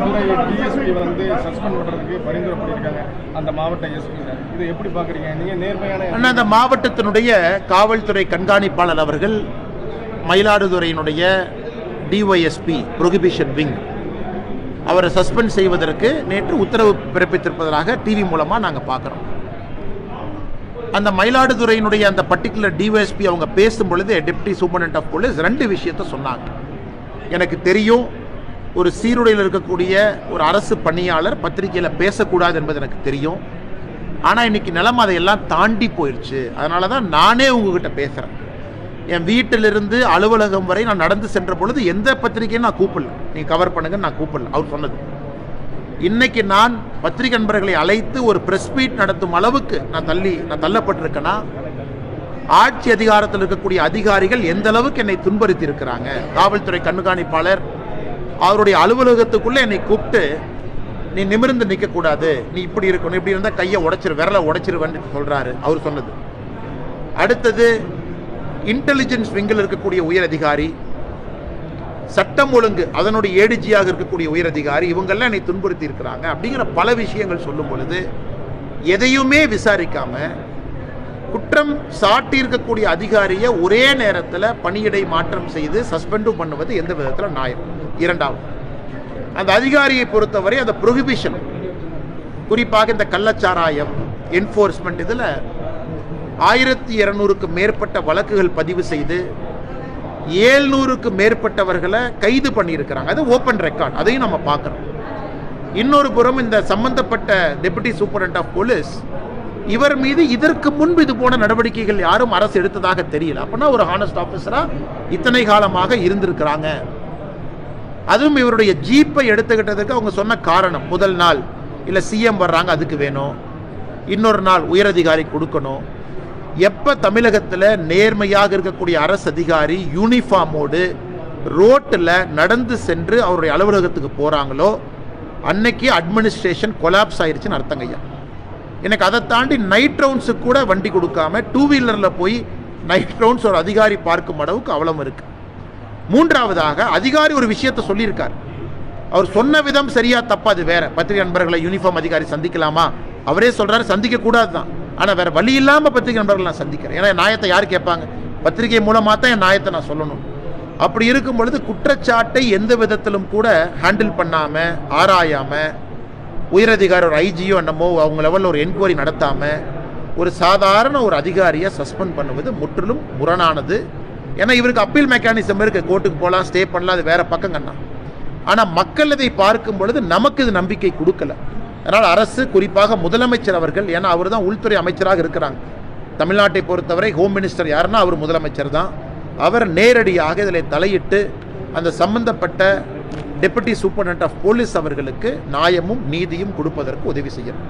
DSP வந்து suspend பண்றதுக்கு பரிந்துரை பண்ணியிருக்காங்க அந்த மாவட்ட எஸ்பி. இது எப்படி பாக்குறீங்க நீங்க? நேர்மையான அந்த மாவட்டத்தினுடைய காவல்துறை கண்காணிப்பாளர் அவர்கள் மயிலாடுதுறையினுடைய டிஒய்எஸ்பி ப்ரொஹிபிஷன் விங் அவரை சஸ்பெண்ட் செய்வதற்கு நேற்று உத்தரவு பிறப்பித்திருப்பதாக டிவி மூலமாக நாங்கள் பார்க்குறோம். அந்த மயிலாடுதுறையினுடைய அந்த பர்டிகுலர் டிஒய்எஸ்பி அவங்க பேசும் பொழுது டெப்டி சூப்பரண்ட் ஆஃப் போலீஸ் 2 விஷயத்தை சொன்னாங்க. எனக்கு தெரியும், ஒரு சீருடையில் இருக்கக்கூடிய ஒரு அரசு பணியாளர் பத்திரிகையில் பேசக்கூடாது என்பது எனக்கு தெரியும். ஆனால் இன்னைக்கு நிலைமை அதையெல்லாம் தாண்டி போயிடுச்சு. அதனால தான் நானே உங்ககிட்ட பேசுகிறேன். என் வீட்டிலிருந்து அலுவலகம் வரை நான் நடந்து சென்ற பொழுது எந்த பத்திரிகையும் நான் கூப்பிடல, நீ கவர் பண்ணுங்கன்னு நான் கூப்பிடல. அவர் சொன்னது. இன்னைக்கு நான் பத்திரிகை நண்பர்களை அழைத்து ஒரு பிரஸ் மீட் நடத்தும் அளவுக்கு நான் தள்ளப்பட்டிருக்கேன்னா ஆட்சி அதிகாரத்தில் இருக்கக்கூடிய அதிகாரிகள் எந்த அளவுக்கு என்னை துன்புறுத்தி இருக்கிறாங்க. காவல்துறை கண்காணிப்பாளர் அவருடைய அலுவலகத்துக்குள்ளே என்னை கூப்பிட்டு நீ நிமிர்ந்து நிற்கக்கூடாது, நீ இப்படி இருக்கணும், இப்படி இருந்தால் கையை உடைச்சிரு, விரலை உடைச்சிருவேன்னு சொல்கிறாரு. அவர் சொன்னது. அடுத்தது இன்டெலிஜென்ஸ் விங்கில் இருக்கக்கூடிய உயர் அதிகாரி, சட்டம் ஒழுங்கு அதனுடைய ஏடிஜியாக இருக்கக்கூடிய உயர் அதிகாரி, இவங்கெல்லாம் என்னை துன்புறுத்தி இருக்கிறாங்க அப்படிங்கிற பல விஷயங்கள் சொல்லும் பொழுது எதையுமே விசாரிக்காம குற்றம் சாட்டி இருக்கக்கூடிய அதிகாரியை ஒரே நேரத்தில் பணியிடை மாற்றம் செய்து சஸ்பெண்டும் பண்ணுவது எந்த விதத்தில் நியாயம்? இரண்டாவது, அந்த அதிகாரியை பொறுத்தவரை அந்த ப்ரொஹிபிஷன், குறிப்பாக இந்த கள்ளச்சாராயம் என்ஃபோர்ஸ்மெண்ட், இதில் 1200க்கு மேற்பட்ட வழக்குகள் பதிவு செய்து 700க்கு மேற்பட்டவர்களை கைது பண்ணியிருக்கிறாங்க. அது ஓப்பன் ரெக்கார்ட், அதையும் நம்ம பார்க்குறோம். இன்னொரு புறம் இந்த சம்பந்தப்பட்ட டெபுட்டி சூப்பரண்ட் ஆஃப் போலீஸ் இவர் மீது இதற்கு முன்பு இது போன நடவடிக்கைகள் யாரும் அரசு எடுத்ததாக தெரியல. அப்படின்னா ஒரு ஹானஸ்ட் ஆஃபீஸரா இத்தனை காலமாக இருந்திருக்கிறாங்க. அதுவும் இவருடைய ஜீப்பை எடுத்துக்கிட்டதுக்கு அவங்க சொன்ன காரணம், முதல் நாள் இல்லை சிஎம் வர்றாங்க அதுக்கு வேணும், இன்னொரு நாள் உயரதிகாரி கொடுக்கணும். எப்போ தமிழகத்தில் நேர்மையாக இருக்கக்கூடிய அரசு அதிகாரி யூனிஃபார்மோடு ரோட்டில் நடந்து சென்று அவருடைய அலுவலகத்துக்கு போகிறாங்களோ அன்னைக்கு அட்மினிஸ்ட்ரேஷன் கொலாப்ஸ் ஆயிடுச்சுன்னு அர்த்தங்கய்யா. எனக்கு அதை தாண்டி நைட் ரவுண்ட்ஸுக்கு கூட வண்டி கொடுக்காம 2 வீலரில் போய் நைட் ரவுண்ட்ஸ் ஒரு அதிகாரி பார்க்கும் அளவுக்கு அவலம் இருக்கு. மூன்றாவதாக, அதிகாரி ஒரு விஷயத்தை சொல்லியிருக்கார். அவர் சொன்ன விதம் சரியா தப்பா அது வேற. பத்திரிகை நண்பர்களை யூனிஃபார்ம் அதிகாரி சந்திக்கலாமா? அவரே சொல்றாரு சந்திக்க கூடாது தான். ஆனால் வேற வழி இல்லாமல் பத்திரிகை நண்பர்கள் நான் சந்திக்கிறேன். ஏன்னா நியாயத்தை யார் கேட்பாங்க? பத்திரிகை மூலமாக தான் என் நியாயத்தை நான் சொல்லணும். அப்படி இருக்கும் பொழுது குற்றச்சாட்டை எந்த விதத்திலும் கூட ஹேண்டில் பண்ணாமல், ஆராயாமல், உயரதிகாரி ஒரு ஐஜியோ என்னமோ அவங்க லெவலில் ஒரு என்கொயரி நடத்தாமல் ஒரு சாதாரண ஒரு அதிகாரியை சஸ்பெண்ட் பண்ணுவது முற்றிலும் முரணானது. ஏன்னா இவருக்கு அப்பீல் மெக்கானிசம் இருக்குது, கோர்ட்டுக்கு போகலாம், ஸ்டே பண்ணலாம், அது வேற பக்கங்கண்ணா. ஆனால் மக்கள் இதை பார்க்கும் பொழுது நமக்கு இது நம்பிக்கை கொடுக்கல. அதனால் அரசு, குறிப்பாக முதலமைச்சர் அவர்கள், ஏன்னா அவர் தான் உள்துறை அமைச்சராக இருக்கிறாங்க தமிழ்நாட்டை பொறுத்தவரை, ஹோம் மினிஸ்டர் யாருன்னா அவர் முதலமைச்சர் தான். அவர் நேரடியாக இதில் தலையிட்டு அந்த சம்பந்தப்பட்ட டெபுட்டி சூப்பரண்ட் ஆஃப் போலீஸ் அவர்களுக்கு நியாயமும் நீதியும் கொடுப்பதற்கு உதவி செய்யணும்.